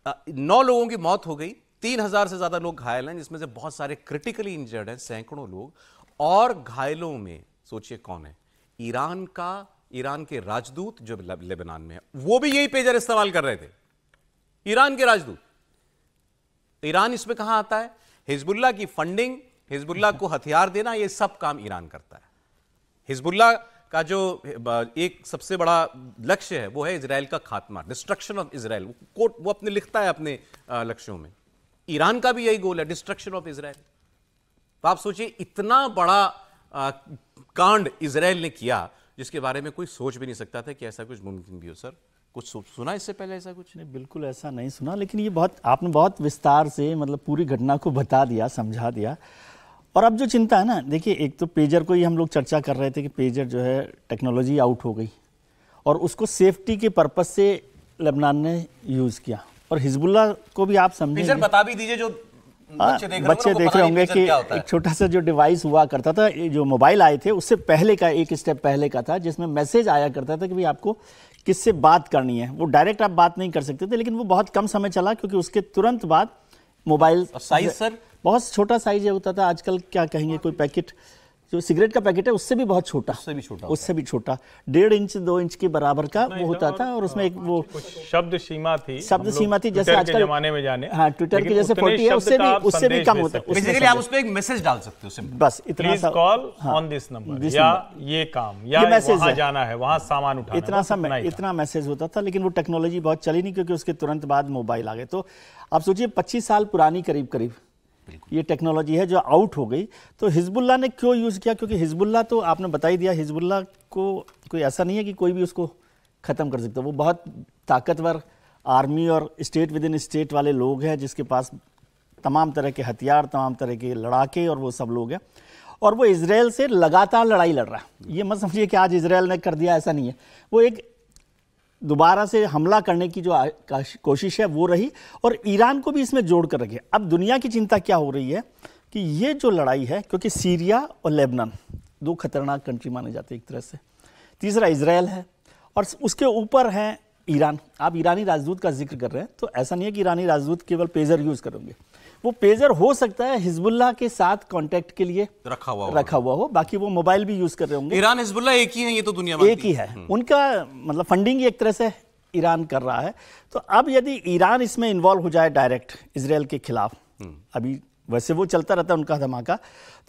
9 लोगों की मौत हो गई, 3000 से ज्यादा लोग घायल हैं, जिसमें से बहुत सारे क्रिटिकली इंजर्ड हैं, सैकड़ों लोग। और घायलों में सोचिए कौन है? ईरान के राजदूत जो लेबनान में है, वो भी यही पेजर इस्तेमाल कर रहे थे, ईरान के राजदूत। ईरान इसमें कहां आता है? हिजबुल्लाह की फंडिंग, हिजबुल्लाह को हथियार देना, ये सब काम ईरान करता है। हिजबुल्लाह का जो एक सबसे बड़ा लक्ष्य है वो है इजराइल का खात्मा, डिस्ट्रक्शन ऑफ इजराइल। वो अपने लिखता है अपने लक्ष्यों में। ईरान का भी यही गोल है, डिस्ट्रक्शन ऑफ इजराइल। तो आप सोचिए इतना बड़ा कांड इजराइल ने किया, जिसके बारे में कोई सोच भी नहीं सकता था कि ऐसा कुछ मुमकिन भी हो। सर, कुछ सुना इससे पहले ऐसा कुछ? नहीं, बिल्कुल ऐसा नहीं सुना, लेकिन ये आपने बहुत विस्तार से मतलब पूरी घटना को बता दिया, समझा दिया। और अब जो चिंता है ना, देखिए, एक तो पेजर को ही हम लोग चर्चा कर रहे थे कि पेजर जो है टेक्नोलॉजी आउट हो गई और उसको सेफ्टी के पर्पस से लेबनान ने यूज़ किया। और हिजबुल्लाह को भी आप समझेंगे, बता भी दीजिए, जो बच्चे देख रहे होंगे कि एक छोटा सा जो डिवाइस हुआ करता था, जो मोबाइल आए थे उससे पहले का एक स्टेप पहले का था, जिसमें मैसेज आया करता था कि भाई आपको किससे बात करनी है। वो डायरेक्ट आप बात नहीं कर सकते थे, लेकिन वो बहुत कम समय चला, क्योंकि उसके तुरंत बाद मोबाइल साइज सर बहुत छोटा साइज होता था। आजकल क्या कहेंगे, कोई पैकेट जो सिगरेट का पैकेट है उससे भी बहुत छोटा, उससे भी छोटा 1.5 इंच 2 इंच के बराबर का वो होता था। और उसमें एक वो शब्द सीमा थी, जैसे आजकल जमाने में जाने, हाँ, ट्विटर के जैसे 40 है, उससे भी कम होता है। बेसिकली आप उस पे एक मैसेज डाल सकते हो, बस इतना सा, कॉल ऑन दिस नंबर, या ये काम, या वहां जाना है, वहां सामान उठाना, इतना मैसेज होता था। लेकिन वो टेक्नोलॉजी बहुत चली नहीं, क्योंकि उसके तुरंत बाद मोबाइल आ गए। तो आप सोचिए 25 साल पुरानी करीब ये टेक्नोलॉजी है जो आउट हो गई। तो हिजबुल्लाह ने क्यों यूज़ किया? क्योंकि हिजबुल्लाह तो आपने बता ही दिया, हिजबुल्लाह को कोई ऐसा नहीं है कि कोई भी उसको ख़त्म कर सकता। वो बहुत ताकतवर आर्मी और स्टेट विद इन स्टेट वाले लोग हैं, जिसके पास तमाम तरह के हथियार, तमाम तरह के लड़ाके और वो सब लोग हैं। और वो इजराइल से लगातार लड़ाई लड़ रहा है। ये मत समझिए कि आज इजराइल ने कर दिया, ऐसा नहीं है। वो एक दोबारा से हमला करने की जो कोशिश है वो रही, और ईरान को भी इसमें जोड़ कर रखे। अब दुनिया की चिंता क्या हो रही है कि ये जो लड़ाई है, क्योंकि सीरिया और लेबनान 2 खतरनाक कंट्री माने जाते हैं एक तरह से, तीसरा इजराइल है, और उसके ऊपर है ईरान। आप ईरानी राजदूत का जिक्र कर रहे हैं, तो ऐसा नहीं है कि ईरानी राजदूत केवल पेजर यूज़ करेंगे। वो पेजर हो सकता है हिजबुल्लाह के साथ कांटेक्ट के लिए रखा हुआ हो, बाकी वो मोबाइल भी यूज कर रहे होंगे। ईरान हिजबुल्लाह एक ही है, ये तो दुनिया में एक ही है। उनका मतलब फंडिंग एक तरह से ईरान कर रहा है। तो अब यदि ईरान इसमें इन्वॉल्व हो जाए डायरेक्ट इजराइल के खिलाफ, अभी वैसे वो चलता रहता है उनका धमाका,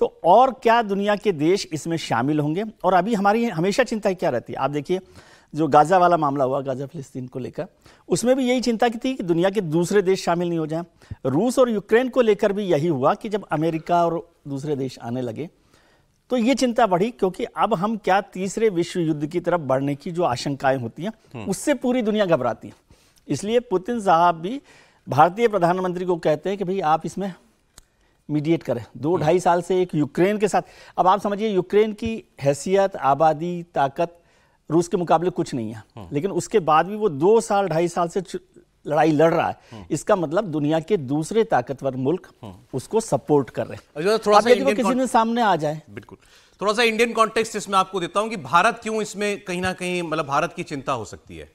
तो और क्या दुनिया के देश इसमें शामिल होंगे। और अभी हमारी हमेशा चिंता क्या रहती है, आप देखिए जो गाज़ा वाला मामला हुआ, गाज़ा फिलिस्तीन को लेकर, उसमें भी यही चिंता की थी कि दुनिया के दूसरे देश शामिल नहीं हो जाएं। रूस और यूक्रेन को लेकर भी यही हुआ कि जब अमेरिका और दूसरे देश आने लगे तो ये चिंता बढ़ी, क्योंकि अब हम क्या तीसरे विश्व युद्ध की तरफ बढ़ने की जो आशंकाएं होती हैं उससे पूरी दुनिया घबराती है। इसलिए पुतिन साहब भी भारतीय प्रधानमंत्री को कहते हैं कि भाई आप इसमें मीडिएट करें। 2-2.5 साल से एक यूक्रेन के साथ, अब आप समझिए यूक्रेन की हैसियत, आबादी, ताकत रूस के मुकाबले कुछ नहीं है, लेकिन उसके बाद भी वो 2-2.5 साल से लड़ाई लड़ रहा है। इसका मतलब दुनिया के दूसरे ताकतवर मुल्क उसको सपोर्ट कर रहे हैं। थोड़ा सा किसी ने सामने आ जाए, बिल्कुल थोड़ा सा इंडियन कॉन्टेक्स्ट इसमें आपको देता हूं कि भारत क्यों इसमें कहीं ना कहीं मतलब भारत की चिंता हो सकती है।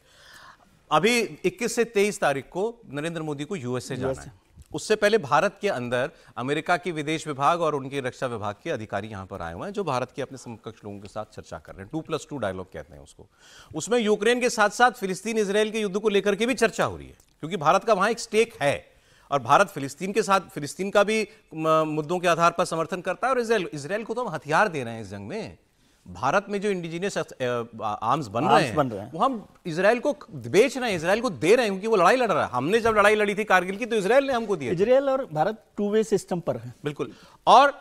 अभी 21 से 23 तारीख को नरेंद्र मोदी को यूएसए जाना है। उससे पहले भारत के अंदर अमेरिका की विदेश विभाग और उनके रक्षा विभाग के अधिकारी यहां पर आए हुए हैं, जो भारत के अपने समकक्ष लोगों के साथ चर्चा कर रहे हैं। 2+2 डायलॉग कहते हैं उसको। उसमें यूक्रेन के साथ साथ फिलिस्तीन इजराइल के युद्ध को लेकर के भी चर्चा हो रही है, क्योंकि भारत का वहां एक स्टेक है और भारत फिलिस्तीन के साथ, फिलिस्तीन का भी मुद्दों के आधार पर समर्थन करता है। और इजराइल को तो हम हथियार दे रहे हैं इस जंग में। भारत में जो इंडिजिनियस आर्म्स बन रहे हैं वो हम इजराइल को बेच रहे हैं, इजराइल को दे रहे हैं, क्योंकि वो लड़ाई लड़ रहा है। हमने जब लड़ाई लड़ी थी कारगिल की तो इजराइल ने हमको दिया। इजराइल और भारत 2 वे सिस्टम पर है। बिल्कुल। और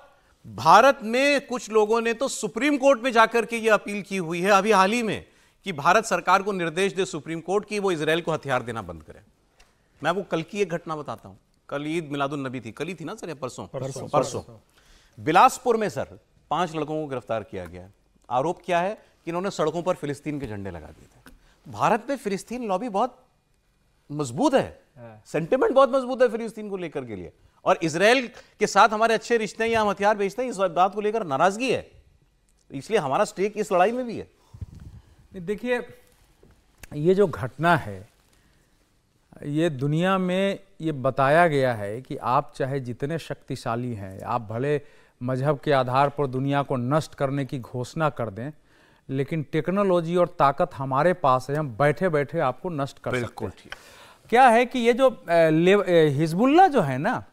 भारत में कुछ लोगों ने तो सुप्रीम कोर्ट में जाकर के ये अपील की हुई है अभी हाल ही में कि भारत सरकार को निर्देश दे सुप्रीम कोर्ट की वो इजराइल को हथियार देना बंद करे। मैं वो कल की एक घटना बताता हूं। कल ईद मिलादुन नबी थी, कल ही थी ना सर, या परसों बिलासपुर में सर 5 लड़कों को गिरफ्तार किया गया। आरोप क्या है कि इन्होंने सड़कों पर फिलिस्तीन के झंडे लगा दिए थे। भारत में फिलिस्तीन लॉबी बहुत मजबूत है, सेंटिमेंट बहुत मजबूत है फिलिस्तीन को लेकर के लिए। और इजराइल के साथ हमारे अच्छे रिश्ते हैं या हम हथियार बेचते हैं, इस बात को लेकर नाराजगी है। इसलिए हमारा स्टेक इस लड़ाई में भी है। देखिए, ये जो घटना है ये दुनिया में ये बताया गया है कि आप चाहे जितने शक्तिशाली हैं, आप भले मजहब के आधार पर दुनिया को नष्ट करने की घोषणा कर दें, लेकिन टेक्नोलॉजी और ताकत हमारे पास है, हम बैठे बैठे आपको नष्ट कर सकते हैं। क्या है कि ये जो हिजबुल्लाह जो है ना,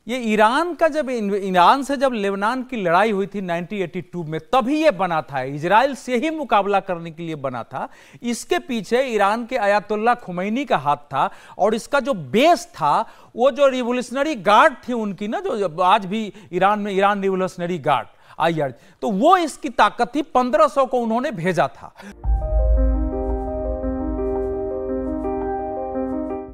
ये ईरान का जब ईरान से जब लेबनान की लड़ाई हुई थी 1982 में, तभी ये बना था, इजराइल से ही मुकाबला करने के लिए बना था। इसके पीछे ईरान के अयातुल्ला खुमैनी का हाथ था, और इसका जो बेस था वो जो रिवोल्यूशनरी गार्ड थी उनकी ना, जो आज भी ईरान में ईरान रिवोल्यूशनरी गार्ड IRG, तो वो इसकी ताकत थी। 1500 को उन्होंने भेजा था।